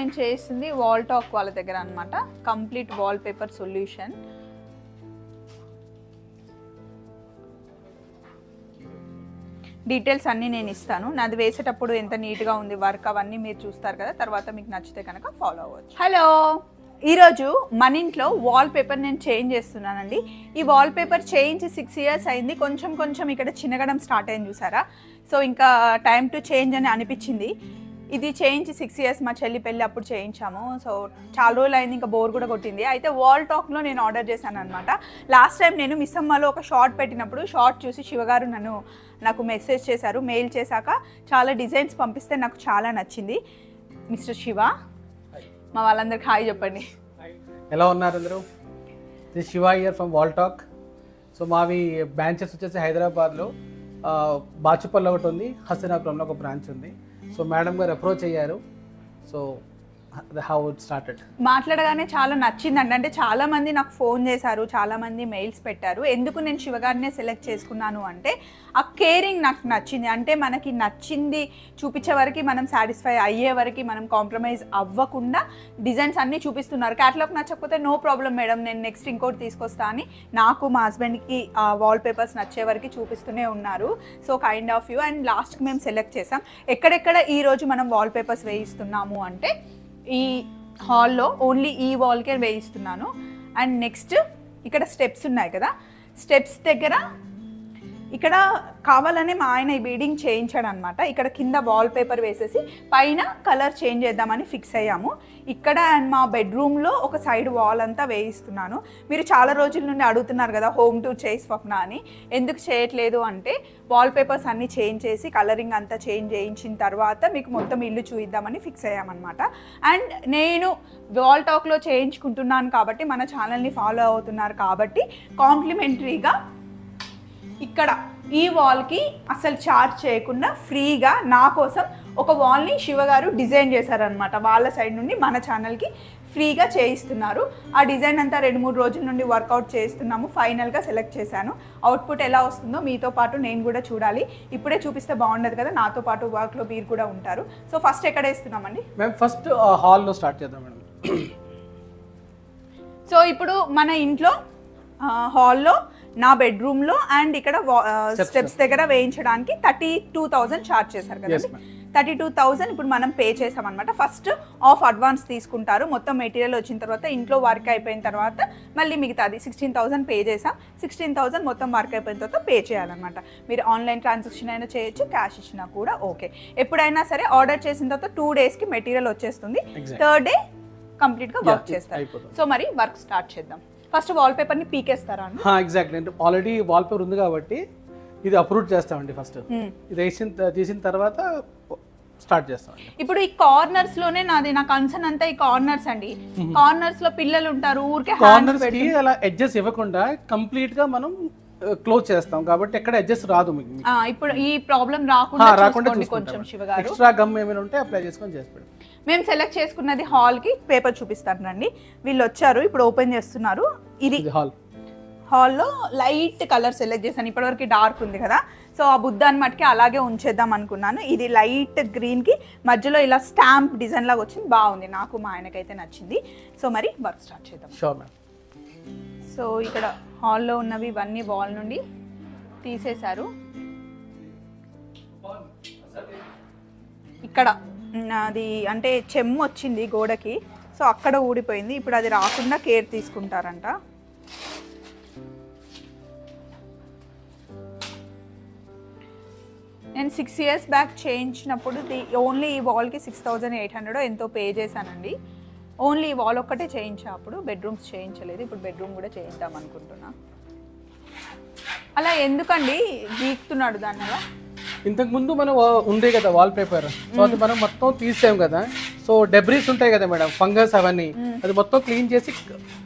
నేను చేస్తుంది వాల్టాక్ వాళ్ళ దగ్గర అనమాట. Complete wall paper solution. Details అన్నీ నేను ఇస్తాను. నాది వేసేటప్పుడు ఎంత నీట్గా ఉంది వర్క్ అవన్నీ మీరు చూస్తారు కదా, తర్వాత మీకు నచ్చితే కనుక ఫాలో అవ్వచ్చు. హలో, ఈరోజు మన ఇంట్లో వాల్ పేపర్ నేను చేంజ్ చేస్తున్నానండి. ఈ వాల్ పేపర్ చేంజ్ 6 years అయింది. కొంచెం కొంచెం ఇక్కడ చిన్నగడం స్టార్ట్ అయింది చూసారా. సో ఇంకా టైం టు చేంజ్ అని అనిపించింది. ఇది చేంజ్ 6 years మా చెల్లి పెళ్ళి అప్పుడు చేయించాము. సో చాలా రోజులు అయింది, ఇంకా బోర్ కూడా కొట్టింది. అయితే వాల్టాక్లో నేను ఆర్డర్ చేశాను అనమాట. లాస్ట్ టైం నేను మిస్సమ్మలో ఒక షార్ట్ పెట్టినప్పుడు షార్ట్ చూసి శివగారు నాకు మెసేజ్ చేశారు. మెయిల్ చేశాక చాలా డిజైన్స్ పంపిస్తే నాకు చాలా నచ్చింది. మిస్టర్ శివ, మా వాళ్ళందరికి హాయ్ చెప్పండి. ఎలా ఉన్నారు అందరూ? This Shiva here from Walltalk. So మావి బ్రాంచెస్ వచ్చేసి హైదరాబాద్లో బాచుపల్లి ఒకటి ఉంది, హసనాపురంలో ఒక బ్రాంచ్ ఉంది. సో మేడం గారు అప్రోచ్ అయ్యారు. So how it started. మాట్లాడగానే చాలా నచ్చిందండి. అంటే చాలామంది నాకు ఫోన్ చేశారు, చాలామంది మెయిల్స్ పెట్టారు. ఎందుకు నేను శివగారినే సెలెక్ట్ చేసుకున్నాను అంటే ఆ కేరింగ్ నాకు నచ్చింది. అంటే మనకి నచ్చింది చూపించే వరకు, మనం సాటిస్ఫై అయ్యే వరకు మనం కాంప్రమైజ్ అవ్వకుండా డిజైన్స్ అన్నీ చూపిస్తున్నారు. క్యాటలాగ్ నచ్చకపోతే నో ప్రాబ్లం మేడం, నేను నెక్స్ట్ ఇంకోటి తీసుకొస్తా అని నాకు మా హస్బెండ్కి వాల్ పేపర్స్ నచ్చే వరకు చూపిస్తూనే ఉన్నారు. So kind of you. And లాస్ట్కి మేము సెలెక్ట్ చేసాం. ఎక్కడెక్కడ ఈరోజు మనం వాల్ పేపర్స్ వేయిస్తున్నాము అంటే ఈ హాల్లో ఓన్లీ ఈ వాల్కే వేయిస్తున్నాను. అండ్ నెక్స్ట్ ఇక్కడ స్టెప్స్ ఉన్నాయి కదా, స్టెప్స్ దగ్గర ఇక్కడ కావాలనే మా ఆయన ఈ బీడింగ్ చేయించాడు అనమాట. ఇక్కడ కింద వాల్ పేపర్ వేసేసి పైన కలర్ చేంజ్ చేద్దామని ఫిక్స్ అయ్యాము. ఇక్కడ అండ్ మా బెడ్రూమ్లో ఒక సైడ్ వాల్ అంతా వేయిస్తున్నాను. మీరు చాలా రోజుల నుండి అడుగుతున్నారు కదా హోమ్ టూర్ చేయి స్వప్న అని. ఎందుకు చేయట్లేదు అంటే వాల్ పేపర్స్ అన్నీ చేంజ్ చేసి కలరింగ్ అంతా చేంజ్ చేయించిన తర్వాత మీకు మొత్తం ఇల్లు చూద్దామని ఫిక్స్ అయ్యామన్నమాట. అండ్ నేను వాల్టాక్లో చేయించుకుంటున్నాను కాబట్టి, మన ఛానల్ని ఫాలో అవుతున్నారు కాబట్టి కాంప్లిమెంటరీగా ఇక్కడ ఈ వాల్కి అసలు ఛార్జ్ చేయకుండా ఫ్రీగా నా కోసం ఒక వాల్ని శివగారు డిజైన్ చేశారనమాట. వాళ్ళ సైడ్ నుండి మన ఛానల్కి ఫ్రీగా చేయిస్తున్నారు. ఆ డిజైన్ అంతా 2-3 రోజుల నుండి వర్కౌట్ చేస్తున్నాము. ఫైనల్గా సెలెక్ట్ చేశాను. అవుట్పుట్ ఎలా వస్తుందో మీతో పాటు నేను కూడా చూడాలి. ఇప్పుడే చూపిస్తే బాగుండదు కదా, నాతో పాటు వర్క్లో మీరు కూడా ఉంటారు. సో ఫస్ట్ ఎక్కడ వేస్తున్నామండి? మేము ఫస్ట్ హాల్లో స్టార్ట్ చేద్దాం మేడం. సో ఇప్పుడు మన ఇంట్లో హాల్లో, నా బెడ్రూమ్లో అండ్ ఇక్కడ స్టెప్స్ దగ్గర వేయించడానికి 32,000 ఛార్జ్ చేశారు కదా. 32,000 ఇప్పుడు మనం పే చేసామన్నమాట. ఫస్ట్ ఆఫ్ అడ్వాన్స్ తీసుకుంటారు. మొత్తం మెటీరియల్ వచ్చిన తర్వాత, ఇంట్లో వర్క్ అయిపోయిన తర్వాత మళ్ళీ మిగతాది 16,000 పే చేసాం. 16,000 మొత్తం వర్క్ అయిపోయిన తర్వాత పే చేయాలన్నమాట. మీరు ఆన్లైన్ ట్రాన్సాక్షన్ అయినా చేయొచ్చు, క్యాష్ ఇచ్చినా కూడా ఓకే. ఎప్పుడైనా సరే ఆర్డర్ చేసిన తర్వాత 2 daysకి మెటీరియల్ వచ్చేస్తుంది. 3rd day కంప్లీట్గా వర్క్ చేస్తారు. సో మరి వర్క్ స్టార్ట్ చేద్దాం. ఫస్ట్ వాల్ పేపర్ని పీకేస్తారా? ఎగ్జాక్ట్లీ. అంటే ఆల్రెడీ వాల్ పేపర్ ఉంది కాబట్టి ఇది అప్రూవ్ చేస్తామండి. ఫస్ట్ ఇది తీసిన తర్వాత స్టార్ట్ చేస్తామండి. ఇప్పుడు ఈ కార్నర్స్ లోనే నా కన్సర్న్ అంతా ఈ కార్నర్స్ అండి. కార్నర్స్ లో పిల్లలు ఉంటారు, ఊరికే కార్నర్స్ కి అలా ఎడ్జెస్ ఇవ్వకుండా కంప్లీట్ గా మనం క్లోజ్ చేస్తాం కాబట్టి ఎక్కడ ఎడ్జెస్ రాదు. ఇప్పుడు ఈ ప్రాబ్లం రాకుండా కొంచెం శివగారు ఎక్స్ట్రా గమ్ ఏమైనా ఉంటే అప్లై చేసుకొని చేసి పెడతాం. మేము సెలెక్ట్ చేసుకున్నది హాల్కి పేపర్ చూపిస్తానండి. వీళ్ళు వచ్చారు, ఇప్పుడు ఓపెన్ చేస్తున్నారు. ఇది హాల్లో లైట్ కలర్ సెలెక్ట్ చేశాను. ఇప్పటివరకు డార్క్ ఉంది కదా, సో ఆ బుద్ధాన్ని మటుకి అలాగే ఉంచేద్దాం అనుకున్నాను. ఇది లైట్ గ్రీన్కి మధ్యలో ఇలా స్టాంప్ డిజైన్ లాగా వచ్చింది, బాగుంది. నాకు మా ఆయనకైతే నచ్చింది. సో మరి వర్క్ స్టార్ట్ చేద్దాం. Sure ma'am. సో ఇక్కడ హాల్లో ఉన్నవి ఇవన్నీ వాల్ నుండి తీసేశారు. ఇక్కడ అది అంటే చెమ్ము వచ్చింది గోడకి, సో అక్కడ ఊడిపోయింది. ఇప్పుడు అది రాకుండా కేర్ తీసుకుంటారంట. నేను 6 years బ్యాక్ చేయించినప్పుడు ఓన్లీ ఈ వాల్కి 6,800 ఎంతో పే చేశానండి. ఓన్లీ ఈ వాల్ ఒక్కటే చేయించా, అప్పుడు బెడ్రూమ్స్ చేయించలేదు. ఇప్పుడు బెడ్రూమ్ కూడా చేయిద్దాం అనుకుంటున్నా. అలా ఎందుకండి గీక్తున్నాడు దాన్ని? అలా ఇంతకు ముందు మనం ఉంది కదా వాల్ పేపర్, సో అది మనం మొత్తం తీసాం కదా. సో డెబ్రీస్ ఉంటాయి కదా మేడం, ఫంగస్ అవన్నీ, అది మొత్తం క్లీన్ చేసి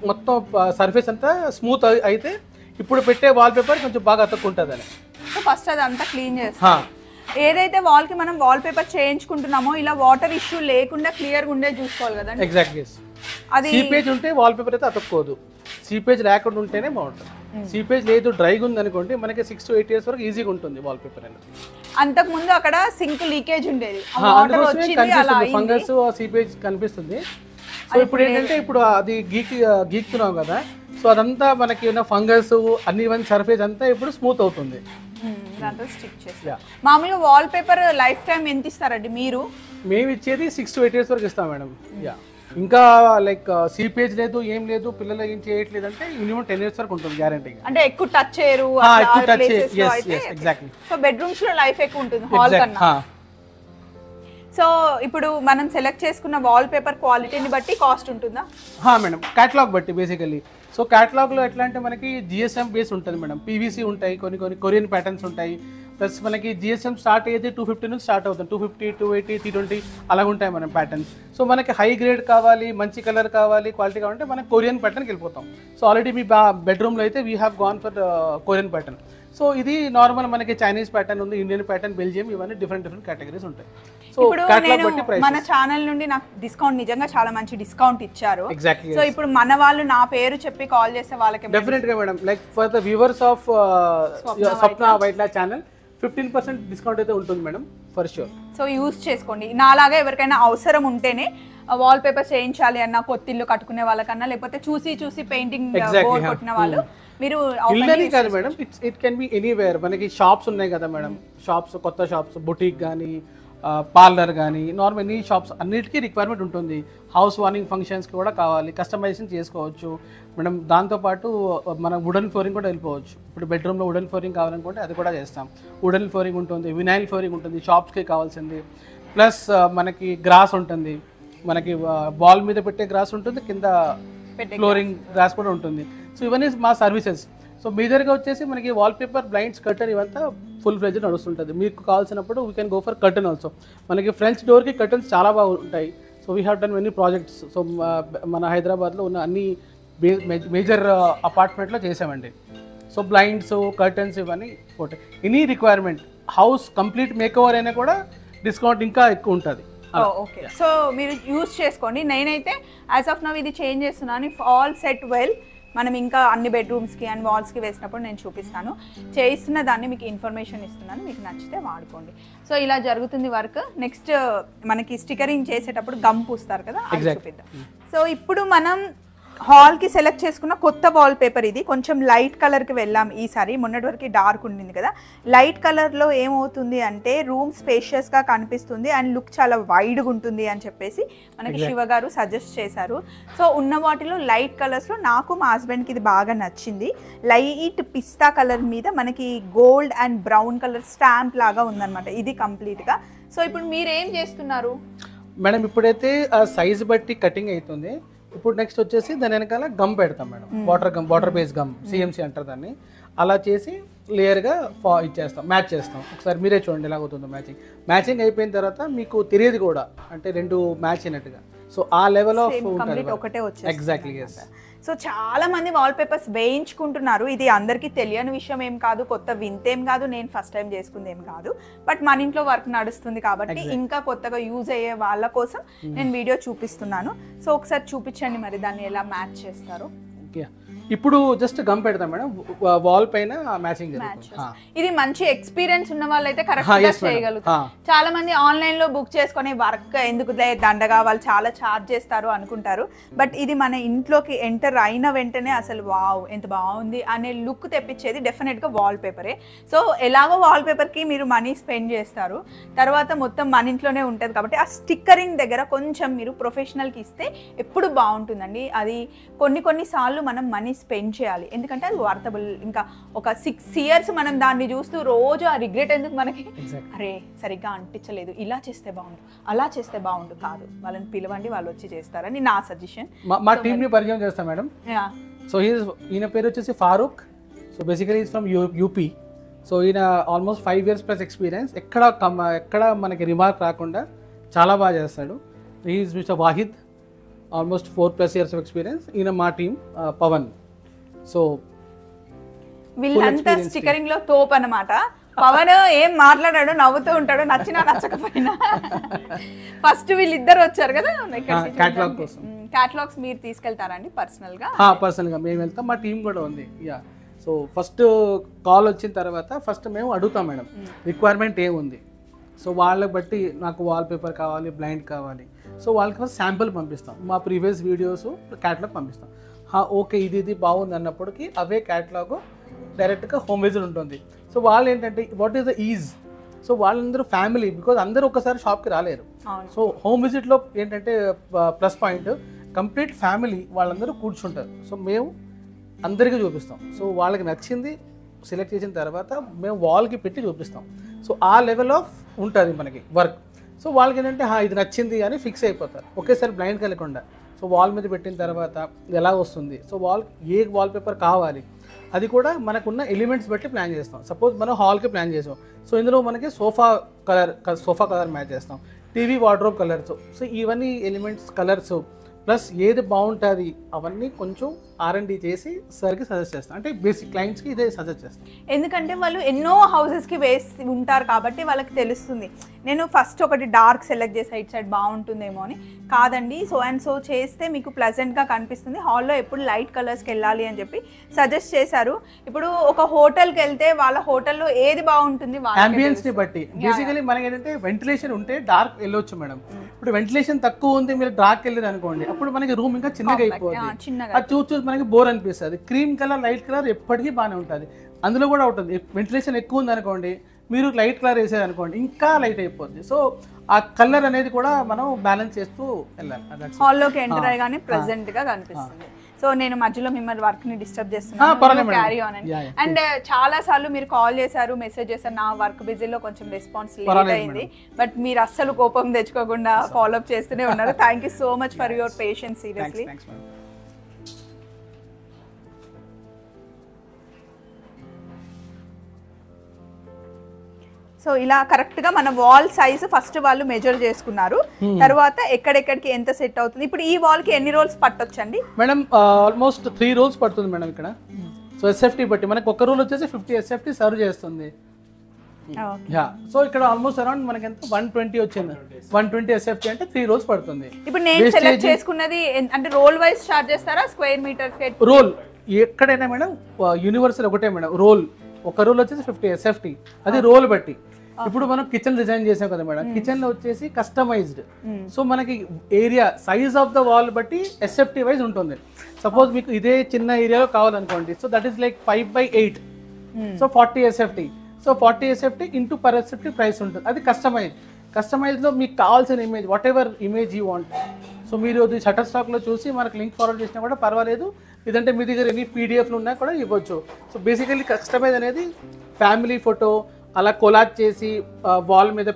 మొత్తం సర్ఫేస్ అంతా స్మూత్ అయితే ఇప్పుడు పెట్టే వాల్ పేపర్ కొంచెం బాగా అతుక్కుంటుంది అని. సో ఫస్ట్ అది అంతా క్లీన్ చేస్తాం. ఏదైతే వాల్ కి మనం వాల్ పేపర్ చేయించుకుంటున్నామో ఇలా వాటర్ ఇష్యూ లేకుండా క్లియర్ గా ఉండే చూసుకోవాలి కదా. ఎగ్జాక్ట్లీ. అది సీపేజ్ ఉంటే వాల్ పేపర్ అయితే అతుక్కోదు, సీపేజ్ లేకుండా ఉంటేనే బాగుంటుంది. సీపేజ్ లేదు డ్రైగా ఉంది అనుకోండి మనకి 6 to 8 years వరకు ఈజీగా ఉంటుంది వాల్ పేపర్ అనేది. అంతకు ముందు అక్కడ సింక్ లీకేజ్ ఉండేది, వాటర్ వచ్చింది అలా ఫంగస్ సీపేజ్ కనిపిస్తుంది. సో ఇప్పుడు ఏంటంటే ఇప్పుడు అది గీక్తున్నాం కదా, సో అదంతా మనకి ఉన్న ఫంగస్ అన్ని సర్ఫేస్ అంతా ఇప్పుడు స్మూత్ అవుతుంది. దాంతో స్టిక్ చేస్తాం. మామూలుగా వాల్ పేపర్ లైఫ్ టైం ఎంత ఇస్తారండి మీరు? మేము ఇచ్చేది 6 to 8 years వరకు ఇస్తాం మేడం. ఇంకా లైక్ సీపేజ్ లేదు ఏం లేదు పిల్లలు ఏం చేయట్లేదు అంటే మినిమం 10 years వరకు ఉంటుంది గ్యారంటీ. అంటే ఎక్కువ టచ్ చేయరు, సో బెడ్రూమ్స్ లో లైఫ్ ఎక్కువ ఉంటుంది హాల్ కన్నా. సో ఇప్పుడు మనం సెలెక్ట్ చేసుకున్న వాల్ పేపర్ క్వాలిటీని బట్టి కాస్ట్ ఉంటుందా? మేడం క్యాటలాగ్ బట్టి బేసికలీ. సో క్యాటలాగ్లో ఎట్లా అంటే మనకి జిఎస్ఎం బేస్ ఉంటుంది మేడం, పీవీసీ ఉంటాయి, కొన్ని కొరియన్ ప్యాటర్న్స్ ఉంటాయి, ప్లస్ మనకి జిఎస్ఎం స్టార్ట్ అయ్యేది 250 నుంచి స్టార్ట్ అవుతుంది, 250, 280, 320 అలాగ ఉంటాయి మనం ప్యాటర్న్స్. సో మనకి హై గ్రేడ్ కావాలి, మంచి కలర్ కావాలి, క్వాలిటీ కావాలంటే మనం కొరియన్ ప్యాటర్న్కి వెళ్ళిపోతాం. సో ఆల్రెడీ మీ బెడ్రూమ్లో అయితే we have gone for Korean pattern. So ఇది నార్మల్ మనకి చైనీస్ ప్యాటర్న్ ఉంది, ఇండియన్ ప్యాటర్న్, బెల్జియం, ఇవన్నీ డిఫరెంట్ కేటగిరీస్ ఉంటాయి. సో మన ఛానల్ నుండి నాకు డిస్కౌంట్ నిజంగా చాలా మంచి డిస్కౌంట్ ఇచ్చారు. ఎగ్జాక్ట్లీ. సో ఇప్పుడు మన వాళ్ళు నా పేరు చెప్పి కాల్ చేసే వాళ్ళకి డెఫినెట్ గా madam, like for the viewers of Swapna Vaitla channel 15% discount అయితే ఉంటుంది madam for sure. So use చేసుకోండి. నాలాగా ఎవరికైనా అవసరం ఉంటేనే వాల్ పేపర్ చేయించాలి అన్న, కొత్తిల్లు కట్టుకునే వాళ్ళకన్నా, లేకపోతే చూసి పెయింటింగ్ బోర్డ్ కొట్టిన వాళ్ళు మీరు ఇల్లనే కాదు madam, it can be anywhere. మనకి షాప్స్ ఉన్నాయి కదా మేడం, షాప్స్, కొత్త షాప్స్, బుటీక్ కానీ, పార్లర్ కానీ, నార్మల్ ఎనీ షాప్స్ అన్నిటికీ రిక్వైర్మెంట్ ఉంటుంది. హౌస్ వార్మింగ్ ఫంక్షన్స్కి కూడా కావాలి, కస్టమైజేషన్ చేసుకోవచ్చు మేడం. దాంతోపాటు మనం వుడెన్ ఫ్లోరింగ్ కూడా వెళ్ళిపోవచ్చు. ఇప్పుడు బెడ్రూమ్లో వుడెన్ ఫ్లోరింగ్ కావాలనుకుంటే అది కూడా చేస్తాం. వుడెన్ ఫ్లోరింగ్ ఉంటుంది, వినైల్ ఫ్లోరింగ్ ఉంటుంది, షాప్స్కి కావాల్సింది. ప్లస్ మనకి గ్రాస్ ఉంటుంది, మనకి వాల్ మీద పెట్టే గ్రాస్ ఉంటుంది, కింద ఫ్లోరింగ్ గ్రాస్ కూడా ఉంటుంది. సో ఇవన్నీ మా సర్వీసెస్. సో మేజర్గా వచ్చేసి మనకి వాల్ పేపర్, బ్లైండ్స్, కర్టన్ ఇవంతా ఫుల్ ఫ్లెజ్ నడుస్తుంటుంది. మీకు కావాల్సినప్పుడు we can go for curtain also. మనకి ఫ్రెంచ్ డోర్కి కర్టన్స్ చాలా బాగుంటాయి. So we have done many projects. So మన హైదరాబాద్లో ఉన్న అన్ని మేజర్ అపార్ట్మెంట్లో చేసామండి. సో బ్లైండ్స్, కర్టన్స్ ఇవన్నీ photo any requirement, house complete makeover అయినా కూడా డిస్కౌంట్ ఇంకా ఎక్కువ ఉంటుంది. ఓకే, సో మీరు యూజ్ చేసుకోండి. నేనైతే యాజ్ ఆఫ్ నౌ ఇది చేంజ్ చేస్తున్నాను. ఇఫ్ ఆల్ సెట్ వెల్ మనం ఇంకా అన్ని బెడ్రూమ్స్కి అండ్ వాల్స్కి వేసినప్పుడు నేను చూపిస్తాను. చేయిస్తున్న దాన్ని మీకు ఇన్ఫర్మేషన్ ఇస్తున్నాను, మీకు నచ్చితే వాడుకోండి. సో ఇలా జరుగుతుంది వర్క్. నెక్స్ట్ మనకి స్టికరింగ్ చేసేటప్పుడు గమ్ పూస్తారు కదా, అది చూపిద్దాం. సో ఇప్పుడు మనం హాల్కి సెలెక్ట్ చేసుకున్న కొత్త వాల్ పేపర్ ఇది. కొంచెం లైట్ కలర్కి వెళ్ళాం ఈసారి, మొన్నటి వరకు డార్క్ ఉండింది కదా. లైట్ కలర్లో ఏమవుతుంది అంటే రూమ్ స్పేషియస్గా కనిపిస్తుంది అండ్ లుక్ చాలా వైడ్గా ఉంటుంది అని చెప్పేసి మనకి శివ గారు సజెస్ట్ చేశారు. సో ఉన్న వాటిలో లైట్ కలర్స్లో నాకు మా హస్బెండ్కి ఇది బాగా నచ్చింది. లైట్ పిస్తా కలర్ మీద మనకి gold and brown colour stamp లాగా ఉందన్నమాట ఇది కంప్లీట్గా. సో ఇప్పుడు మీరు ఏం చేస్తున్నారు మేడం? ఇప్పుడైతే సైజ్ బట్టి కటింగ్ అవుతుంది. ఇప్పుడు నెక్స్ట్ వచ్చేసి దాని వెనకాల గమ్ పెడతాం madam, water base gum, CMC అంటారు దాన్ని. అలా చేసి లేయర్గా ఇచ్చేస్తాం, మ్యాచ్ చేస్తాం. ఒకసారి మీరే చూడండి ఎలా అవుతుందో మ్యాచింగ్ అయిపోయిన తర్వాత మీకు తెలియదు కూడా, అంటే రెండు మ్యాచ్ అయినట్టుగా. సో ఆ లెవెల్ ఆఫ్ ఒకటే వచ్చేది. ఎగ్జాక్ట్లీ. సో చాలా మంది వాల్ పేపర్స్ వేయించుకుంటున్నారు. ఇది అందరికీ తెలియని విషయం ఏం కాదు, కొత్త వింతేం కాదు, నేను ఫస్ట్ టైం చేసుకుంది ఏం కాదు. బట్ మన ఇంట్లో వర్క్ నడుస్తుంది కాబట్టి ఇంకా కొత్తగా యూజ్ అయ్యే వాళ్ళ కోసం నేను వీడియో చూపిస్తున్నాను. సో ఒకసారి చూపించండి మరి దాన్ని ఎలా మ్యాచ్ చేస్తారో. ఇప్పుడు జస్ట్ గమ్ పెడతాం మేడం, వాల్ పైన మ్యాచింగ్. ఇది మంచి ఎక్స్పీరియన్స్ ఉన్న వాళ్ళైతే కరెక్ట్ గా చేయగలుగుతారు. చాలా మంది ఆన్లైన్ లో బుక్ చేసుకునే వర్క్ ఎందుకు దండగా, వాళ్ళు చాలా ఛార్జ్ చేస్తారు అనుకుంటారు. బట్ ఇది మన ఇంట్లోకి ఎంటర్ అయిన వెంటనే అసలు వావ్ ఎంత బాగుంది అనే లుక్ తెప్పించేది డెఫినెట్ గా వాల్ పేపరే. సో ఎలాగో వాల్ పేపర్ కి మీరు మనీ స్పెండ్ చేస్తారు, తర్వాత మొత్తం మన ఇంట్లోనే ఉంటుంది కాబట్టి ఆ స్టిక్కరింగ్ దగ్గర కొంచెం మీరు ప్రొఫెషనల్ కి ఇస్తే ఎప్పుడు బాగుంటుందండి. అది కొన్ని సార్లు మనం మనీ స్పెండ్ చేయాలి, ఎందుకంటే అది వర్తబుల్. ఇంకా ఒక 6 years మనం దాన్ని చూస్తూ రోజు ఆ రిగ్రెట్ ఎందుకు మనకి, అరే సరిగ్గా అనిపించలేదు, ఇలా చేస్తే బాగుండు, అలా చేస్తే బాగుండు కాదు. వాళ్ళని పిలవండి, వాళ్ళు వచ్చి చేస్తారని నా సజెషన్. మా టీమ్ ని పరిచయం చేస్తాం మేడం. సో ఈయన పేరు వచ్చేసి Farooq. So basically is from UP. So ఈయన ఆల్మోస్ట్ 5 years ప్లస్ ఎక్స్పీరియన్స్. ఎక్కడ మనకి రిమార్క్ రాకుండా చాలా బాగా చేస్తాడు. Is mister Wahid, almost 4+ years of experience. ఈయన మా టీం పవన్. సో వీళ్ళంతా స్టిక్కరింగ్ లో తోపు అన్నమాట. పవన్ ఏం మాట్లాడాడు, నవ్వుతూ ఉంటాడు, నచ్చినా నచ్చకపోయినా. ఫస్ట్ వీళ్ళిద్దరు వచ్చారు కదా క్యాటలాగ్ కోసం. క్యాటలాగ్స్ మీరు తీసుకెళ్తారండి పర్సనల్ గా? మేము వెళ్తాం, మా టీం కూడా ఉంది. సో ఫస్ట్ కాల్ వచ్చిన తర్వాత ఫస్ట్ మేము అడుగుతాం మేడం రిక్వైర్మెంట్ ఏముంది. సో వాళ్ళకి బట్టి నాకు వాల్ పేపర్ కావాలి, బ్లైండ్ కావాలి. సో వాళ్ళకి ఫస్ట్ శాంపుల్ పంపిస్తాం, మా ప్రీవియస్ వీడియోస్ క్యాటలాగ్ పంపిస్తాం. ఓకే ఇది బాగుంది అన్నప్పటికీ అవే క్యాటలాగ్ డైరెక్ట్గా హోమ్ విజిట్ ఉంటుంది. సో వాళ్ళు ఏంటంటే what is the is, so వాళ్ళందరూ ఫ్యామిలీ, బికాజ్ అందరూ ఒకసారి షాప్కి రాలేరు. సో హోమ్ విజిట్లో ఏంటంటే ప్లస్ పాయింట్ కంప్లీట్ ఫ్యామిలీ వాళ్ళందరూ కూర్చుంటారు. సో మేము అందరికీ చూపిస్తాం. సో వాళ్ళకి నచ్చింది సెలెక్ట్ చేసిన తర్వాత మేము వాల్కి పెట్టి చూపిస్తాం. సో ఆ లెవెల్ ఆఫ్ ఉంటుంది మనకి వర్క్. సో వాళ్ళకి ఏంటంటే ఇది నచ్చింది అని ఫిక్స్ అయిపోతారు ఒకేసారి బ్లైండ్ కలగకుండా. సో వాల్ మీద పెట్టిన తర్వాత ఎలా వస్తుంది, సో ఏ వాల్ పేపర్ కావాలి అది కూడా మనకున్న ఎలిమెంట్స్ బట్టి ప్లాన్ చేస్తాం. సపోజ్ మనం హాల్కి ప్లాన్ చేసాం, సో ఇందులో మనకి సోఫా కలర్ మ్యాచ్ చేస్తాం, టీవీ వార్డ్రోబ్ కలర్స్. సో ఇవన్నీ ఎలిమెంట్స్ కలర్స్ ప్లస్ ఏది బాగుంటుంది అవన్నీ కొంచెం R&D చేసి సార్కి సజెస్ట్ చేస్తాం. అంటే బేసిక్ క్లయింట్స్కి ఇదే సజెస్ట్ చేస్తాం. ఎందుకంటే వాళ్ళు ఎన్నో హౌసెస్కి వేసి ఉంటారు కాబట్టి వాళ్ళకి తెలుస్తుంది. నేను ఫస్ట్ ఒకటి డార్క్ సెలెక్ట్ చేసి ఇట్ సైడ్ బాగుంటుందేమో అని, కాదండి సో అండ్ సో చేస్తే మీకు ప్లెజెంట్గా కనిపిస్తుంది, హాల్లో ఎప్పుడు లైట్ కలర్స్కి వెళ్ళాలి అని చెప్పి సజెస్ట్ చేశారు. ఇప్పుడు ఒక హోటల్కి వెళ్తే వాళ్ళ హోటల్లో ఏది బాగుంటుంది అంబియన్స్ని బట్టి. బేసికలీ మనకి ఏంటంటే వెంటిలేషన్ ఉంటే డార్క్ వెళ్ళొచ్చు మేడం. ఇప్పుడు వెంటిలేషన్ తక్కువ ఉంది, మీరు డార్క్ వెళ్ళారు అనుకోండి, అప్పుడు మనకి రూమ్ ఇంకా చిన్నగా అయిపోతుంది. అది చూసి మనకి బోర్ అనిపిస్తుంది. క్రీమ్ కలర్ లైట్ కలర్ ఎప్పటికీ బాగానే ఉంటుంది. అందులో కూడా ఉంటుంది వెంటిలేషన్ ఎక్కువ ఉంది అనుకోండి, మీరు లైట్ కలర్ వేసారు అనుకోండి ఇంకా లైట్ అయిపోద్ది. సో ఆ కలర్ అనేది కూడా మనం బ్యాలెన్స్ చేస్తూ వెళ్ళాలి. హాల్లోకి ఎంటర్ అయ్యగానే ప్రెజెంట్ గా కనిపిస్తుంది. సో నేను మధ్యలో మిమ్మల్ని వర్క్ ని డిస్టర్బ్ చేస్తున్నాను, క్యారీ ఆన్ అండి. అండ్ చాలా సార్లు మీరు కాల్ చేశారు, మెసేజ్ చేశారు, నా వర్క్ బిజీలో కొంచెం రెస్పాన్స్ లేట్ అయింది, బట్ మీరు అస్సలు కోపం తెచ్చుకోకుండా ఫాలో అప్ చేస్తూనే ఉన్నారు. Thank you so much for your patience, seriously. So ఇలా కరెక్ట్ గా మన వాల్ సైజ్ ఫస్ట్ వాళ్ళు మెజర్ చేసుకున్నారు, తర్వాత ఎక్కడెక్కడికి ఎంత సెట్ అవుతుంది. ఇప్పుడు ఈ వాల్ కి ఎన్ని రోల్స్ పట్టొచ్చండి మేడం? ఆల్మోస్ట్ 3 రోల్స్ పడుతుంది మేడం ఇక్కడ. సో SFT బట్టి మనకి ఒక రోల్ వచ్చేసి 50 SFT సర్వ్ చేస్తుంది. సో ఇక్కడ ఆల్మోస్ట్ అరౌండ్ మనకి ఎంత 120 వచ్చింది. 120 SFT అంటే 3 రోల్స్ పడుతుంది. ఇప్పుడు నేను సెలెక్ట్ చేసుకున్నది అంటే రోల్ వైస్ చార్జ్ చేస్తారా, స్క్వేర్ మీటర్ ఫీట్? రోల్ ఎక్కడైనా మేడం యూనివర్సల్ ఒకటే మేడం. రోల్ ఒక రోల్ వచ్చేసి 50 SFT, అది రోల్ బట్టి. ఇప్పుడు మనం కిచెన్ డిజైన్ చేసాం కదా మేడం, కిచెన్ లో వచ్చేసి కస్టమైజ్డ్. సో మనకి area size of the wall బట్టి SFT వైజ్ ఉంటుంది. సపోజ్ మీకు ఇదే చిన్న ఏరియాలో కావాలనుకోండి, so that is like 5/8, so 40 SFT. So 40 SFT into per SFT price ఉంటుంది. అది కస్టమైజ్ లో మీకు కావాల్సిన image, whatever image you want. So మీరు అది షటర్ స్టాక్ లో చూసి మనకు లింక్ ఫార్వర్డ్ చేసినా కూడా పర్వాలేదు, లేదంటే మీ దగ్గర ఎన్ని PDFలు ఉన్నా కూడా ఇవ్వచ్చు. సో బేసికలీ కస్టమైజ్ అనేది ఫ్యామిలీ ఫోటో అలా కొలాజ్ చేసి వాల్ మీద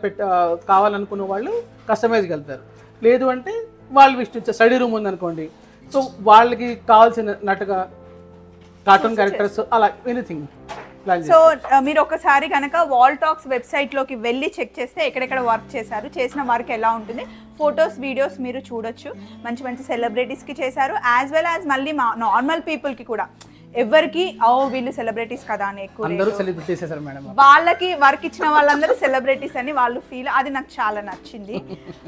కావాలనుకున్న వాళ్ళు కస్టమైజ్కి వెళ్తారు. లేదు అంటే వాళ్ళు ఇష్టం స్టడీ రూమ్ ఉందనుకోండి, సో వాళ్ళకి కావాల్సినట్టుగా కార్టూన్ క్యారెక్టర్స్ అలా ఎనీథింగ్. సో మీరు ఒకసారి కనుక వాల్ టాక్స్ వెబ్సైట్లోకి వెళ్ళి చెక్ చేస్తే ఎక్కడెక్కడ వర్క్ చేశారు, చేసిన వర్క్ ఎలా ఉంటుంది, ఫొటోస్ వీడియోస్ మీరు చూడొచ్చు. మంచి మంచి సెలబ్రిటీస్కి చేశారు, యాజ్ వెల్ యాజ్ మళ్ళీ మా నార్మల్ పీపుల్కి కూడా. ఎవరికి వీళ్ళు సెలబ్రిటీస్ కదా అని ఎక్కువ వాళ్ళకి వర్క్ ఇచ్చిన వాళ్ళందరూ సెలబ్రిటీస్ అని వాళ్ళు ఫీల్, అది నాకు చాలా నచ్చింది.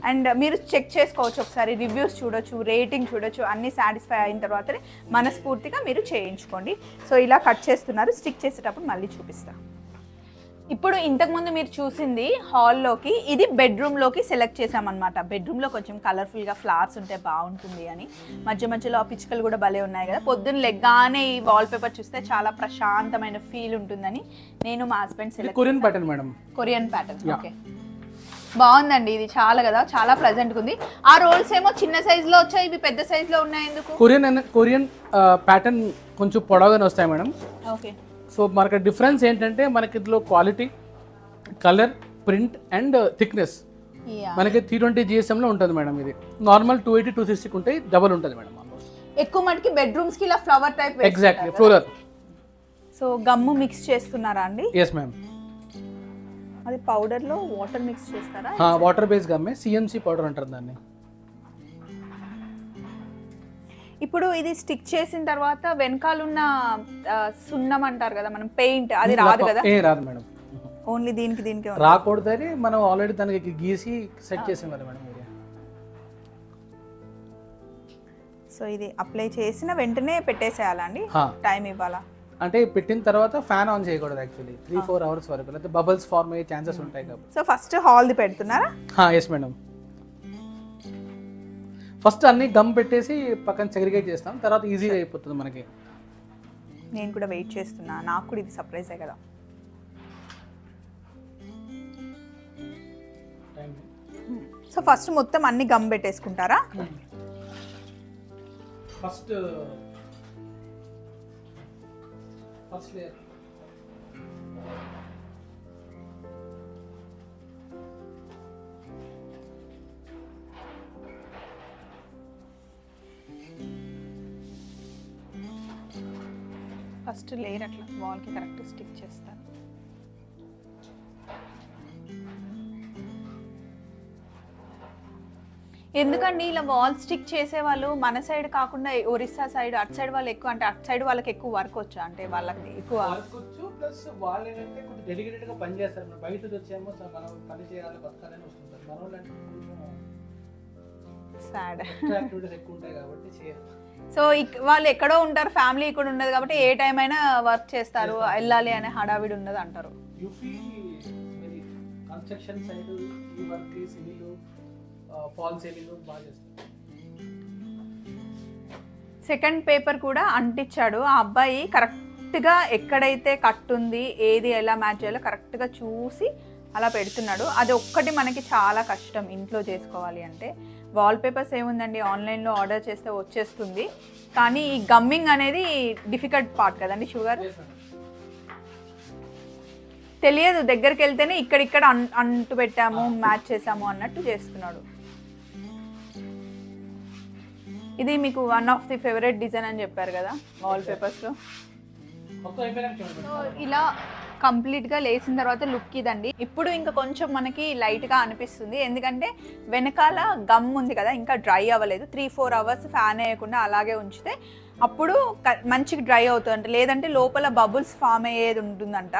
అండ్ మీరు చెక్ చేసుకోవచ్చు ఒకసారి, రివ్యూస్ చూడొచ్చు, రేటింగ్ చూడొచ్చు, అన్ని సాటిస్ఫై అయిన తర్వాతనే మనస్ఫూర్తిగా మీరు చేయించుకోండి. సో ఇలా కట్ చేస్తున్నారు, స్టిక్ చేసేటప్పుడు మళ్ళీ చూపిస్తాను. ఇప్పుడు ఇంతకుముందు మీరు చూసింది హాల్లోకి, ఇది బెడ్రూమ్లోకి సెలెక్ట్ చేసామన్నమాట. బెడ్రూమ్లో కొంచెం కలర్ఫుల్గా ఫ్లవర్స్ ఉంటే బాగుంటుంది అని. మధ్య మధ్యలో పిచ్చుకలు కూడా భలే ఉన్నాయి కదా. పొద్దున్న లెగ్గానే ఈ వాల్ పేపర్ చూస్తే చాలా ప్రశాంతమైన ఫీల్ ఉంటుందని నేను మా husband select. Korean pattern madam, Korean pattern. Okay, బాగుందండి ఇది చాలా కదా, చాలా ప్రెజెంట్గా ఉంది. ఆ రోల్స్ ఏమో చిన్న సైజులో వచ్చాయి, ఇవి పెద్ద సైజులో ఉన్నాయి ఎందుకు? కొరియన్ ప్యాటర్న్ కొంచెం పొడవుగానే వస్తాయి మేడం. ఓకే. సో మనకి డిఫరెన్స్ ఏంటంటే మనకి ఇందులో quality, colour, print and thickness మనకి 320 GSM లో ఉంటుంది మేడం. ఇది నార్మల్ 280, 260 ఉంటాయి, డబుల్ ఉంటుంది మేడం. ఎక్కువ మటుకి బెడ్రూమ్స్ కి ఇలా flower type. Exactly, floral. So gum mix చేస్తున్నారా అండి? Yes ma'am. అది పౌడర్ లో వాటర్ మిక్స్ చేస్తారా? వాటర్ బేస్ గమ్మే, CMC పౌడర్ అంటారు దాన్ని. ఇప్పుడు ఇది స్టిక్ చేసిన తర్వాత వెనకాలన్న సున్నం అంటారు కదా మనం, పెయింట్, అది రాదు కదా? రాదు మేడం, ఓన్లీ దీనికి రాకూడదని మనం ఆల్రెడీ దానికి గీసి సెట్ చేసాం కదా మేడం. సో ఇది అప్లై చేసిన వెంటనే పెట్టేసేయాలండి, టైం ఇవ్వాలా? అంటే పెట్టిన తర్వాత ఫ్యాన్ ఆన్ చేయకూడదు యాక్చువల్లీ 3-4 అవర్స్ వరకు, లేకపోతే బబుల్స్ ఫార్మ్ అయ్యే ఛాన్సెస్ ఉంటాయి కాబట్టి. సో ఫస్ట్ హాల్ది పెడుతున్నారా? Yes madam. ఫస్ట్ అన్ని గమ్ పెట్టేసి పక్కన సెగ్రిగేట్ చేస్తాం, తర్వాత ఈజీగా అయిపోతుంది మనకి. నేను కూడా వెయిట్ చేస్తున్నా, నాకు కూడా ఇది సర్ప్రైజే కదా. సో ఫస్ట్ మొత్తం అన్ని గమ్ పెట్టేసుకుంటారా? ఫస్ట్ లేయర్ ఫస్ట్ లేయర్ అట్లా వాల్కి కరెక్ట్ స్టిక్ చేస్తాను. ఎందుకండి ఇలా వాల్ స్టిక్ చేసే వాళ్ళు మన సైడ్ కాకుండా ఒరిస్సా సైడ్ అటు సైడ్ వాళ్ళు ఎక్కువ, అంటే అటు సైడ్ వాళ్ళకి ఎక్కువ వర్క్ వచ్చా, అంటే వాళ్ళకి ఎక్కువ వర్క్ వచ్చు, ప్లస్ వాళ్ళు ఏంటంటే కొంచెం డెడికేటెడ్ గా పని చేస్తారు. బయట వచ్చేమో మనం పని చేయాలి బతకాలని వస్తుంటారు, మన వాళ్ళు అంటే సాడ్ యాక్టివిటీస్ ఎక్కువ ఉంటాయి కాబట్టి చేయాలి. సో వాళ్ళు ఎక్కడో ఉంటారు, ఫ్యామిలీ ఇక్కడ ఉండదు కాబట్టి ఏ టైం అయినా వర్క్ చేస్తారు, వెళ్ళాలి అనే హడావిడి ఉండదు అంటారు. యూపీ కన్స్ట్రక్షన్ సైడ్ ఈ వర్క్ సివిల్ ఫాల్ సీలింగ్ బాగా చేస్తారు. సెకండ్ పేపర్ కూడా అంటించాడు ఆ అబ్బాయి, కరెక్ట్గా ఎక్కడైతే కట్ ఉంది ఏది ఎలా మ్యాచ్ చేయాలో కరెక్ట్గా చూసి అలా పెడుతున్నాడు. అది ఒక్కటి మనకి చాలా కష్టం ఇంట్లో చేసుకోవాలి అంటే. వాల్ పేపర్స్ ఏముందండి, ఆన్లైన్లో ఆర్డర్ చేస్తే వచ్చేస్తుంది, కానీ ఈ గమ్మింగ్ అనేది డిఫికల్ట్ పార్ట్ కదండి షుగర్. తెలియదు, దగ్గరికి వెళ్తేనే ఇక్కడిక్కడ అంటు పెట్టాము మ్యాచ్ చేసాము అన్నట్టు చేస్తున్నాడు. ఇది మీకు one of the favourite design అని చెప్పారు కదా వాల్ పేపర్స్లో. సో ఇలా కంప్లీట్గా లేసిన తర్వాత లుక్ ఇదండి. ఇప్పుడు ఇంకా కొంచెం మనకి లైట్గా అనిపిస్తుంది, ఎందుకంటే వెనకాల గమ్ ఉంది కదా, ఇంకా డ్రై అవ్వలేదు. 3-4 అవర్స్ ఫ్యాన్ వేయకుండా అలాగే ఉంచితే అప్పుడు మంచిగా డ్రై అవుతుందంట, లేదంటే లోపల బబుల్స్ ఫామ్ అయ్యేది ఉంటుందంట.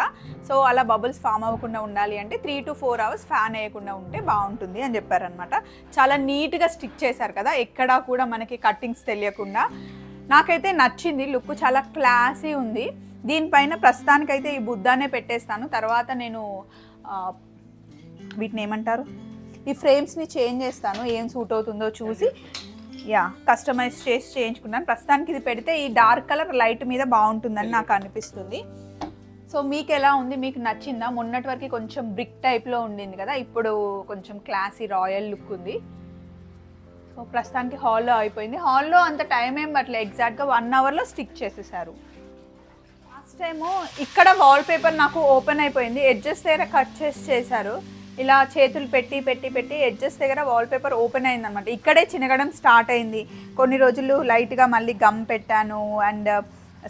సో అలా బబుల్స్ ఫామ్ అవ్వకుండా ఉండాలి అంటే 3-4 అవర్స్ ఫ్యాన్ వేయకుండా ఉంటే బాగుంటుంది అని చెప్పారనమాట. చాలా నీట్గా స్టిక్ చేశారు కదా, ఎక్కడా కూడా మనకి కట్టింగ్స్ తెలియకుండా. నాకైతే నచ్చింది, లుక్ చాలా క్లాసీ ఉంది. దీనిపైన ప్రస్తుతానికైతే ఈ బుద్ధానే పెట్టేస్తాను, తర్వాత నేను వీటిని ఏమంటారు, ఈ ఫ్రేమ్స్ని చేంజ్ చేస్తాను, ఏం సూట్ అవుతుందో చూసి కస్టమైజ్ చేసి చేయించుకున్నాను. ప్రస్తుతానికి ఇది పెడితే ఈ డార్క్ కలర్ లైట్ మీద బాగుంటుందని నాకు అనిపిస్తుంది. సో మీకు ఎలా ఉంది, మీకు నచ్చిందా? మొన్నటి వరకు కొంచెం బ్రిక్ టైప్లో ఉండింది కదా, ఇప్పుడు కొంచెం క్లాసీ రాయల్ లుక్ ఉంది. సో ప్రస్తుతానికి హాల్లో అయిపోయింది. హాల్లో అంత టైం ఏం పట్టలేదు, ఎగ్జాక్ట్గా 1 అవర్లో స్టిక్ చేసేసారు. లాస్ట్ టైము ఇక్కడ వాల్ పేపర్ నాకు ఓపెన్ అయిపోయింది, ఎడ్జెస్ దగ్గర కట్ చేశారు. ఇలా చేతులు పెట్టి పెట్టి పెట్టి ఎడ్జెస్ దగ్గర వాల్ పేపర్ ఓపెన్ అయిందనమాట. ఇక్కడే చినగడం స్టార్ట్ అయింది. కొన్ని రోజులు లైట్గా మళ్ళీ గమ్ పెట్టాను అండ్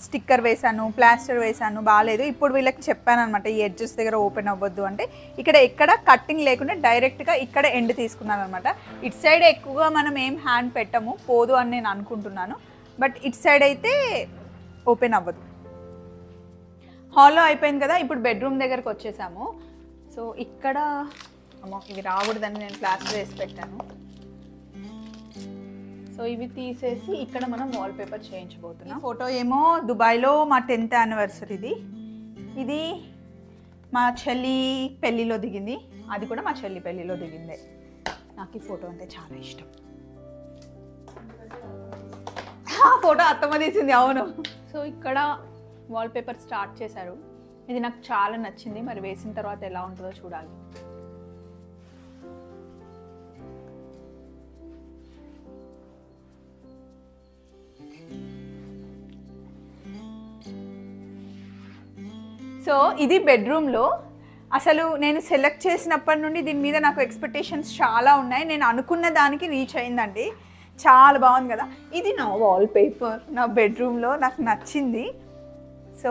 స్టిక్కర్ వేసాను, ప్లాస్టర్ వేసాను, బాగాలేదు. ఇప్పుడు వీళ్ళకి చెప్పాను అనమాట, ఈ ఎడ్జెస్ దగ్గర ఓపెన్ అవ్వద్దు అంటే. ఇక్కడ ఎక్కడ కట్టింగ్ లేకుండా డైరెక్ట్గా ఇక్కడ ఎండ్ తీసుకున్నాను అనమాట. ఇటు సైడ్ ఎక్కువగా మనం ఏం హ్యాండ్ పెట్టము, పోదు అని నేను అనుకుంటున్నాను, బట్ ఇటు సైడ్ అయితే ఓపెన్ అవ్వదు. హాల్లో అయిపోయింది కదా, ఇప్పుడు బెడ్రూమ్ దగ్గరకు వచ్చేసాము. సో ఇక్కడ ఇవి రాకూడదని నేను ప్లాస్టర్ వేసి పెట్టాను. సో ఇవి తీసేసి ఇక్కడ మనం వాల్ పేపర్ చేయించబోతున్నాం. ఫోటో ఏమో దుబాయ్లో మా 10th యానివర్సరీది, ఇది మా చెల్లి పెళ్ళిలో దిగింది, అది కూడా మా చెల్లి పెళ్ళిలో దిగిందే. నాకు ఈ ఫోటో అంటే చాలా ఇష్టం. ఫోటో అత్తమ్మ తీసింది, అవును. సో ఇక్కడ వాల్ పేపర్ స్టార్ట్ చేశారు, ఇది నాకు చాలా నచ్చింది. మరి వేసిన తర్వాత ఎలా ఉంటుందో చూడాలి. సో ఇది బెడ్రూమ్లో. అసలు నేను సెలెక్ట్ చేసినప్పటి నుండి దీని మీద నాకు ఎక్స్పెక్టేషన్స్ చాలా ఉన్నాయి. నేను అనుకున్న దానికి రీచ్ అయిందండి, చాలా బాగుంది కదా. ఇది నా వాల్ పేపర్ నా బెడ్రూమ్లో, నాకు నచ్చింది. సో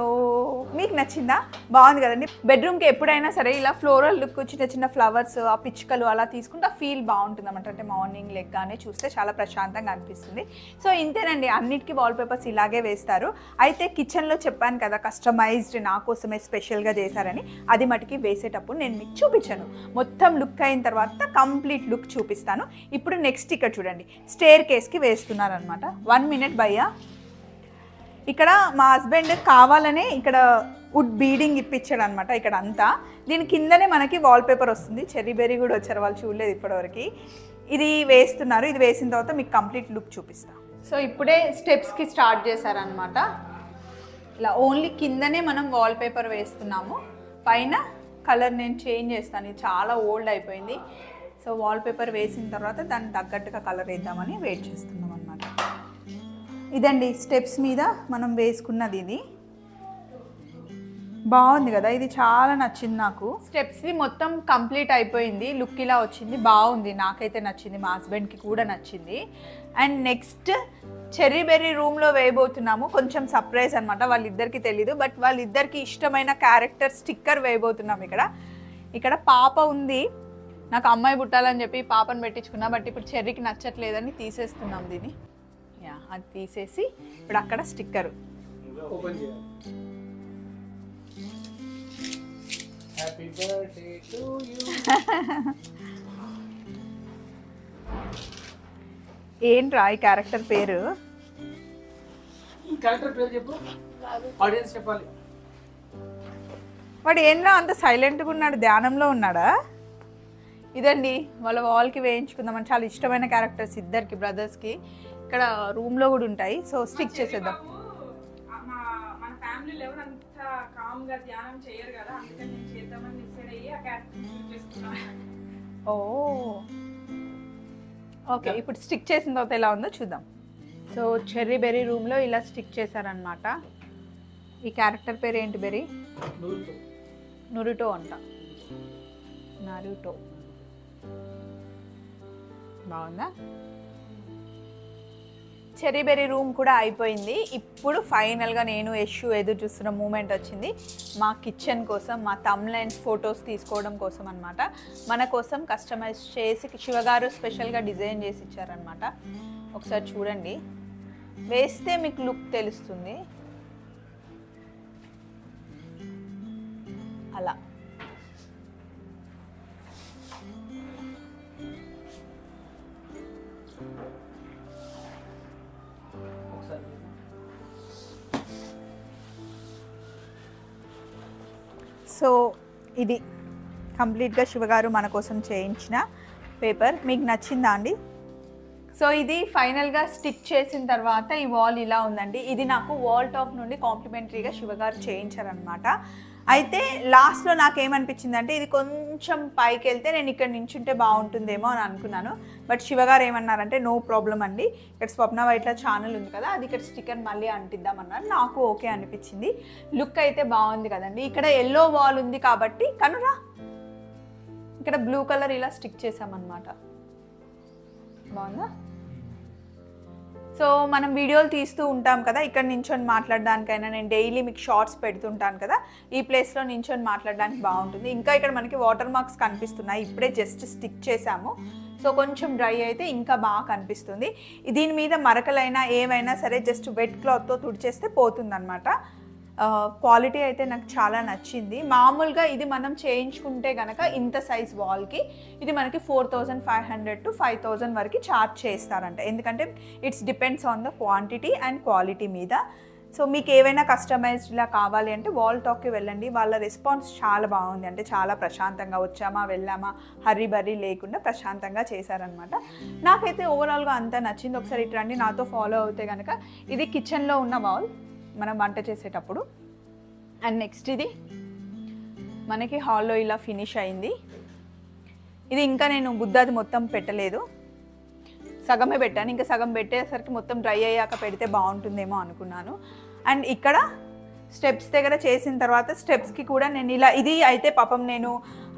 మీకు నచ్చిందా? బాగుంది కదండి. బెడ్రూమ్కి ఎప్పుడైనా సరే ఇలా ఫ్లోరల్ లుక్, చిన్న చిన్న ఫ్లవర్స్, ఆ పిచ్చుకలు అలా తీసుకుంటే ఆ ఫీల్ బాగుంటుంది అన్నమాట. అంటే మార్నింగ్ లెగ్గానే చూస్తే చాలా ప్రశాంతంగా అనిపిస్తుంది. సో ఇంతేనండి, అన్నిటికీ వాల్ పేపర్స్ ఇలాగే వేస్తారు. అయితే కిచెన్లో చెప్పాను కదా కస్టమైజ్డ్ నా కోసమే స్పెషల్గా చేశారని, అది మటుకి వేసేటప్పుడు నేను మీకు చూపించాను. మొత్తం లుక్ అయిన తర్వాత కంప్లీట్ లుక్ చూపిస్తాను. ఇప్పుడు నెక్స్ట్ ఇక్కడ చూడండి, స్టేర్ కేస్కి వేస్తున్నారనమాట. 1 minute భయ్యా. ఇక్కడ మా హస్బెండ్ కావాలనే ఇక్కడ వుడ్ బీడింగ్ ఇప్పించాడు అనమాట ఇక్కడ అంతా. దీని కిందనే మనకి వాల్పేపర్ వస్తుంది. చెర్రీ బెర్రీ కూడా వచ్చారు, వాళ్ళు చూడలేదు ఇప్పటివరకు. ఇది వేస్తున్నారు. ఇది వేసిన తర్వాత మీకు కంప్లీట్ లుక్ చూపిస్తాను. సో ఇప్పుడే స్టెప్స్కి స్టార్ట్ చేశారనమాట. ఇలా ఓన్లీ కిందనే మనం వాల్పేపర్ వేస్తున్నాము. పైన కలర్ నేను చేంజ్ చేస్తాను, ఇది చాలా ఓల్డ్ అయిపోయింది. సో వాల్పేపర్ వేసిన తర్వాత దానికి తగ్గట్టుగా కలర్ వేద్దామని వెయిట్ చేస్తున్నాం అనమాట. ఇదండి స్టెప్స్ మీద మనం వేసుకున్నది. ఇది బాగుంది కదా, ఇది చాలా నచ్చింది నాకు. స్టెప్స్ది మొత్తం కంప్లీట్ అయిపోయింది, లుక్ ఇలా వచ్చింది, బాగుంది, నాకైతే నచ్చింది, మా హస్బెండ్కి కూడా నచ్చింది. అండ్ నెక్స్ట్ చెర్రీ బెర్రీ రూమ్లో వేయబోతున్నాము. కొంచెం సర్ప్రైజ్ అనమాట, వాళ్ళిద్దరికి తెలీదు, బట్ వాళ్ళిద్దరికి ఇష్టమైన క్యారెక్టర్ స్టిక్కర్ వేయబోతున్నాము. ఇక్కడ పాప ఉంది, నాకు అమ్మాయి పుట్టాలని చెప్పి పాపను పెట్టించుకున్నా, బట్ ఇప్పుడు చెర్రీకి నచ్చట్లేదని తీసేస్తున్నాం దీన్ని. అది తీసేసి ఇప్పుడు అక్కడ స్టిక్కరు ఓపెన్ చేయాలి. Happy birthday to you. ఏంట్రా ఈ క్యారెక్టర్ పేరు? క్యారెక్టర్ పేరు చెప్పు, ఆడియన్స్ చెప్పాలి. వాడు ఏంట్రా అంత సైలెంట్గా ఉన్నాడు, ధ్యానంలో ఉన్నాడా? ఇదండి వాళ్ళ వాల్కి వేయించుకుందామని, చాలా ఇష్టమైన క్యారెక్టర్స్ ఇద్దరికి, బ్రదర్స్కి. ఇక్కడ రూమ్లో కూడా ఉంటాయి. సో స్టిక్ చేసేద్దాం. మన ఫ్యామిలీలో ఎవరు అంత కామ్గా ధ్యానం చేయరు కదా, అందుకని నేను చేద్దామని డిసైడ్ అయ్యి ఆ క్యారెక్టర్ చేసుకున్నాను. ఓ ఓకే, ఇప్పుడు స్టిక్ చేసిన తర్వాత ఎలా ఉందో చూద్దాం. సో చెర్రీ బెర్రీ రూమ్లో ఇలా స్టిక్ చేశారనమాట. ఈ క్యారెక్టర్ పేరు ఏంటి బెర్రీ? నరుటో అంట. నరుటో బాగుందా? చెర్రీ బెర్రీ రూమ్ కూడా అయిపోయింది. ఇప్పుడు ఫైనల్గా నేను యశు ఎదురు చూస్తున్న మూమెంట్ వచ్చింది. మా కిచెన్ కోసం, మా థంబ్నైల్స్ ఫొటోస్ తీసుకోవడం కోసం అనమాట. మన కోసం కస్టమైజ్ చేసి శివగారు స్పెషల్గా డిజైన్ చేసి ఇచ్చారనమాట. ఒకసారి చూడండి, వేస్తే మీకు లుక్ తెలుస్తుంది. అలా సో ఇది కంప్లీట్గా శివగారు మన కోసం చేయించిన పేపర్. మీకు నచ్చిందా అండి? సో ఇది ఫైనల్గా స్టిక్ చేసిన తర్వాత ఈ వాల్ ఇలా ఉందండి. ఇది నాకు వాల్ టాప్ నుండి కాంప్లిమెంటరీగా శివగారు చేయించారనమాట. అయితే లాస్ట్లో నాకేమనిపించింది అంటే, ఇది కొంచెం పైకి వెళ్తే నేను ఇక్కడ నించుంటే బాగుంటుందేమో అని అనుకున్నాను. బట్ శివగారు ఏమన్నారంటే, నో ప్రాబ్లం అండి, ఇక్కడ స్వప్న వైట్ల ఛానల్ ఉంది కదా, అది ఇక్కడ స్టిక్కర్ మళ్ళీ అంటిద్దామన్నారు. నాకు ఓకే అనిపించింది. లుక్ అయితే బాగుంది కదండి. ఇక్కడ ఎల్లో వాల్ ఉంది కాబట్టి కనురా ఇక్కడ బ్లూ కలర్ ఇలా స్టిక్ చేసామన్నమాట. బాగుందా? సో మనం వీడియోలు తీస్తూ ఉంటాం కదా, ఇక్కడ నించొని మాట్లాడడానికైనా, నేను డైలీ మీకు షార్ట్స్ పెడుతుంటాను కదా, ఈ ప్లేస్లో నించొని మాట్లాడడానికి బాగుంటుంది. ఇంకా ఇక్కడ మనకి వాటర్ మార్క్స్ కనిపిస్తున్నాయి, ఇప్పుడే జస్ట్ స్టిక్ చేసాము. సో కొంచెం డ్రై అయితే ఇంకా బాగా కనిపిస్తుంది. దీని మీద మరకలైనా ఏమైనా సరే జస్ట్ వెట్ క్లాత్తో తుడిచేస్తే పోతుందన్నమాట. క్వాలిటీ అయితే నాకు చాలా నచ్చింది. మామూలుగా ఇది మనం చేయించుకుంటే కనుక ఇంత సైజ్ వాల్కి ఇది మనకి 4500 to 5000 వరకు ఛార్జ్ చేస్తారంట. ఎందుకంటే it's depends on the quantity and quality మీద. సో మీకు ఏవైనా కస్టమైజ్డ్లా కావాలి అంటే వాల్ టాక్కి వెళ్ళండి. వాళ్ళ రెస్పాన్స్ చాలా బాగుంది, అంటే చాలా ప్రశాంతంగా వచ్చామా వెళ్ళామా హర్రీ బర్రీ లేకుండా ప్రశాంతంగా చేశారనమాట. నాకైతే ఓవరాల్గా అంతా నచ్చింది. ఒకసారి ఇటు రండి, నాతో ఫాలో అవుతే కనుక. ఇది కిచెన్లో ఉన్న వాల్ మనం వంట చేసేటప్పుడు. అండ్ నెక్స్ట్ ఇది మనకి హాల్లో ఇలా ఫినిష్ అయింది. ఇది ఇంకా నేను బుద్ధాది మొత్తం పెట్టలేదు, సగమే పెట్టాను. ఇంకా సగం పెట్టేసరికి మొత్తం డ్రై అయ్యాక పెడితే బాగుంటుందేమో అనుకున్నాను. అండ్ ఇక్కడ స్టెప్స్ దగ్గర చేసిన తర్వాత స్టెప్స్కి కూడా నేను ఇలా, ఇది అయితే పాపం నేను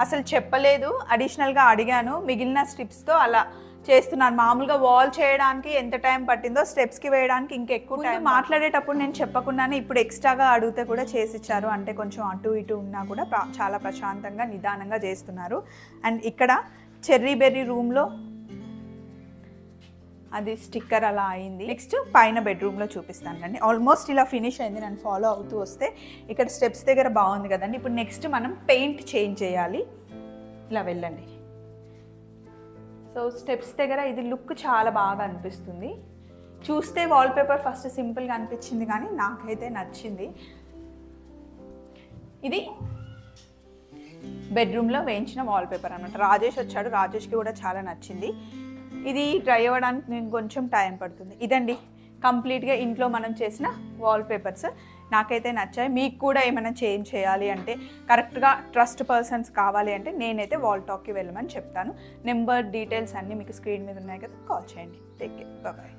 అసలు చెప్పలేదు, అడిషనల్గా అడిగాను. మిగిలిన స్టెప్స్తో అలా చేస్తున్నాను. మామూలుగా వాల్ చేయడానికి ఎంత టైం పట్టిందో స్టెప్స్కి వేయడానికి ఇంకెక్కువ టైం. మాట్లాడేటప్పుడు నేను చెప్పకుండానే ఇప్పుడు ఎక్స్ట్రాగా అడిగితే కూడా చేసిచ్చారు. అంటే కొంచెం అటు ఇటు ఉన్నా కూడా చాలా ప్రశాంతంగా నిదానంగా చేస్తున్నారు. అండ్ ఇక్కడ చెర్రీ బెర్రీ రూమ్లో అది స్టిక్కర్ అలా అయింది. నెక్స్ట్ పైన బెడ్రూమ్లో చూపిస్తాను అండి. ఆల్మోస్ట్ ఇలా ఫినిష్ అయింది, నేను ఫాలో అవుతూ వస్తే. ఇక్కడ స్టెప్స్ దగ్గర బాగుంది కదండి. ఇప్పుడు నెక్స్ట్ మనం పెయింట్ చేంజ్ చేయాలి. ఇలా వెళ్ళండి. సో స్టెప్స్ దగ్గర ఇది లుక్ చాలా బాగా అనిపిస్తుంది. చూస్తే వాల్పేపర్ ఫస్ట్ సింపుల్గా అనిపించింది కానీ నాకైతే నచ్చింది. ఇది బెడ్రూమ్లో వేయించిన వాల్పేపర్ అనమాట. రాజేష్ వచ్చాడు, రాజేష్కి కూడా చాలా నచ్చింది. ఇది డ్రై అవ్వడానికి నేను కొంచెం టైం పడుతుంది. ఇదండి కంప్లీట్గా ఇంట్లో మనం చేసిన వాల్పేపర్స్. నాకైతే నచ్చాయి. మీకు కూడా ఏమైనా చేంజ్ చేయాలి అంటే, కరెక్ట్గా ట్రస్ట్ పర్సన్స్ కావాలి అంటే నేనైతే వాల్టాక్కి వెళ్ళమని చెప్తాను. నెంబర్ డీటెయిల్స్ అన్నీ మీకు స్క్రీన్ మీద ఉన్నాయి కదా, కాల్ చేయండి. Take care, bye.